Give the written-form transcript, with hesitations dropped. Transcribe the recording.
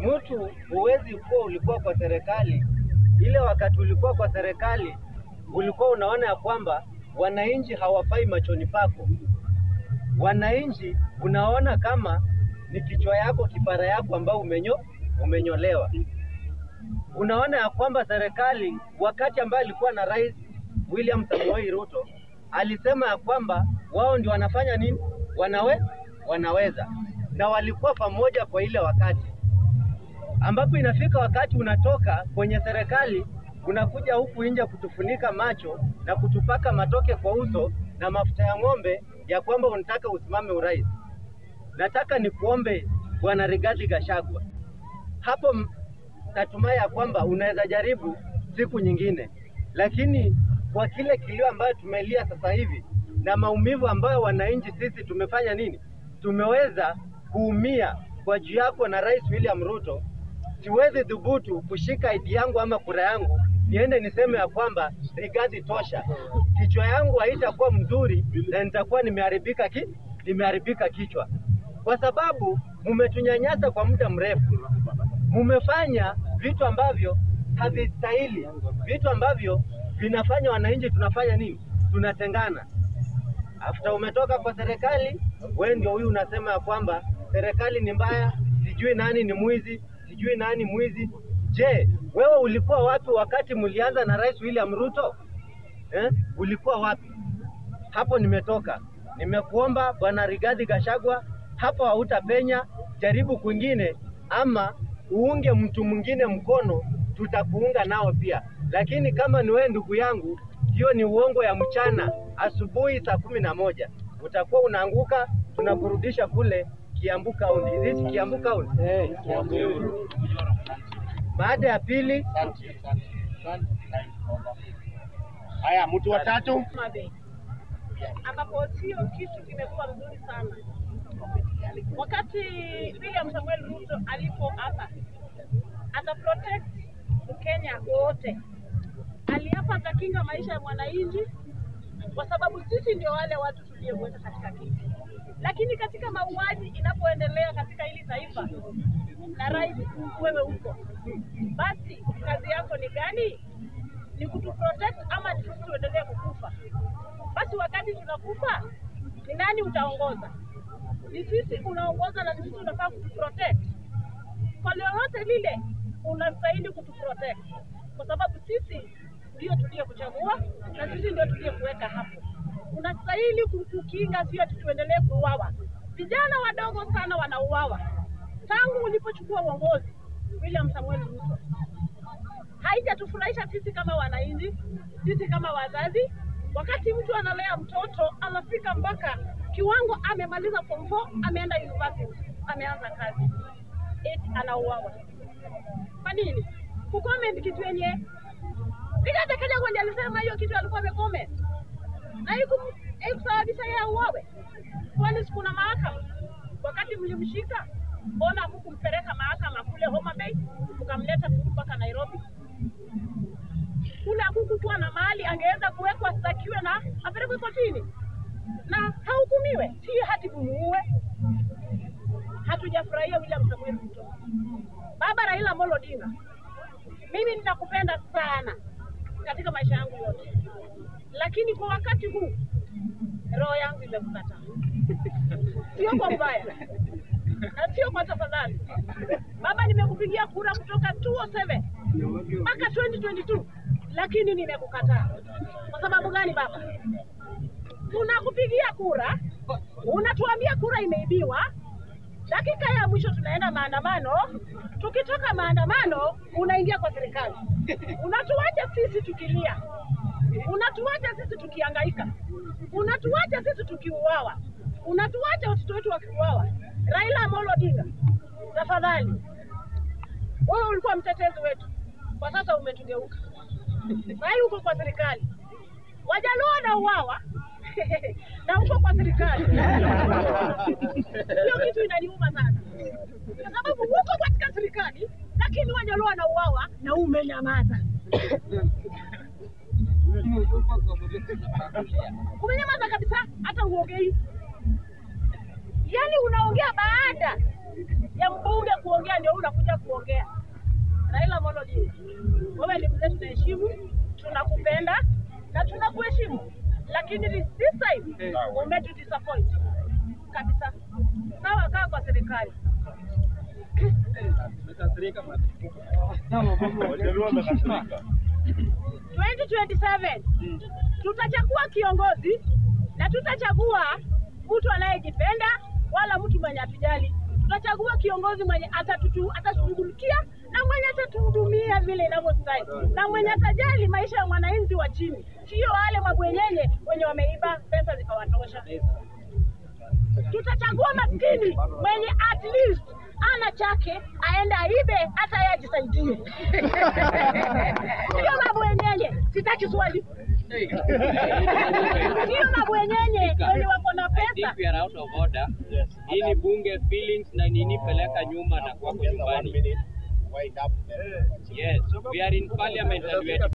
mtu huwezi kuwa ulikuwa kwa serikali, ile wakati ulikuwa kwa serikali ulikuwa unaona ya kwamba wananchi hawafai machoni pako. Wananchi unaona kama ni kichwa yako, kipara yako ambao umenyolewa. Unaona ya kwamba serikali wakati ambao alikuwa na Rais William Samoei Ruto alisema ya kwamba wao ndio wanafanya nini? Wanaweza. Na walikuwa pamoja kwa ile wakati. Ambapo inafika wakati unatoka kwenye serikali unakuja huku nje kutufunika macho na kutupaka matoke kwa uso na mafuta ya ng'ombe ya kwamba unataka usimame urais. Nataka nikuombe Bwana Rigathi Gachagua, hapo natumai ya kwamba unaweza jaribu siku nyingine, lakini kwa kile kilio ambayo tumelia sasa hivi na maumivu ambayo wananchi sisi tumefanya nini, tumeweza kuumia kwa juu yako na Rais William Ruto, siwezi dhubutu kushika ID yangu ama kura yangu niende niseme ya kwamba Rigathi tosha. Kichwa yangu haitakuwa mzuri na nitakuwa nimeharibika kichwa, kwa sababu mumetunyanyasa kwa muda mrefu. Mumefanya vitu ambavyo havistahili, vitu ambavyo vinafanya wananchi tunafanya nini? Tunatengana. After umetoka kwa serikali, wewe ndio huyu unasema ya kwamba serikali ni mbaya, sijui nani ni mwizi, sijui nani mwizi. Je, wewe ulikuwa wapi wakati mlianza na Rais William Ruto? Ulikuwa wapi? Hapo nimetoka. Nimekuomba Bwana Rigathi Gachagua, hapo hautapenya, jaribu kwingine ama uunge mtu mwingine mkono, tutakuunga nao pia. Lakini kama ni wewe ndugu yangu, hiyo ni uongo ya mchana. Asubuhi saa 11 utakuwa unaanguka, tunakurudisha kule Kiambu County. Hizi Kiambu County. Kiambu. Baada ya pili, haya mtu wa tatu, ambapo sio kitu kimekuwa mzuri sana. Wakati William Samoei Ruto alipo hapa ata protect Kenya wote, aliapa atakinga maisha ya mwananchi, kwa sababu sisi ndio wale watu tulioweka katika kiti. Lakini katika mauaji inapoendelea katika hili taifa na rais wewe huko, basi kazi yako ni gani? Ni kutuprotect ama ni sisi tuendelee kukufa? Basi wakati tunakufa, ni nani utaongoza? Ni sisi unaongoza na sisi tunafaa kutuprotect. Kwa lolote lile unastahili kutuprotect, kwa sababu sisi ndio tuliokuchagua na sisi ndio tuliokuweka hapo. Unastahili kutukinga, sio tuendelee kuuawa. Vijana wadogo sana wanauawa tangu ulipochukua uongozi William Samoei Ruto. Haijatufurahisha sisi kama wananchi, sisi kama wazazi. Wakati mtu analea mtoto anafika mpaka kiwango amemaliza form 4, ameenda university, ameanza kazi, anauawa. Kwa nini? Kucomment kitu yenye Rigathi Gachagua ndiye alisema hiyo kitu, alikuwa amecomment na ikusababisha yeye auawe. Kwani kuna mahakama? Wakati mlimshika, mbona hukumpeleka mahakama kule Homa Bay, ukamleta mpaka Nairobi? Kule hakukuwa na mahali angeweza kuwekwa stakiwe na apelekwe kotini na hahukumiwe, si hati kumuue. Hatujafurahia William Samoei Ruto. Baba Raila Amolo Odinga, mimi ninakupenda sana katika maisha yangu yote, lakini kwa wakati huu roho yangu imekukataa. Sio kwa mbaya na sio kwa tafadhali. Baba, nimekupigia kura kutoka 2007 mpaka 2022, lakini nimekukataa. Kwa sababu gani baba? Tunakupigia kura, unatuambia kura imeibiwa, dakika ya mwisho tunaenda maandamano, tukitoka maandamano unaingia kwa serikali. Unatuacha sisi tukilia, unatuacha sisi tukihangaika, unatuacha sisi tukiuawa, unatuacha watoto wetu wakiuawa. Raila Amolo Odinga, tafadhali, wewe ulikuwa mtetezi wetu, kwa sasa umetugeuka. Na uko kwa serikali. Wajaluo na uawa na uko kwa serikali. Hiyo kitu inaniuma sana, kwa sababu uko katika serikali lakini Wajaluo na uawa na umenyamaza. Umenyamaza kabisa, hata uongei. Yaani unaongea baada ya mbunge kuongea ndio unakuja kuongea. Raila Amolo Odinga, wewe ni mzee, tunaheshimu, tunakupenda na tunakuheshimu, lakini this time umetu disappoint kabisa. Sawa, kaa kwa serikali. 2027 tutachagua kiongozi na tutachagua mtu anayejipenda wala mtu mwenye atujali. Tutachagua kiongozi mwenye atatushughulikia na mwenye atatuhudumia vile inavyostahili na mwenye atajali maisha ya mwananchi wa chini, sio wale mabwenyenye wenye wameiba pesa zikawatosha. Tutachagua maskini mwenye at least ana chake aende aibe hata yeye ajisaidie. Sio mabwenyenye, sitaki swali. Sio mabwenyenye wenye wako na pesa. I think we are out of order. Hii ni bunge feelings na nini peleka nyuma na kwako nyumbani. Yes, we are in parliament and we are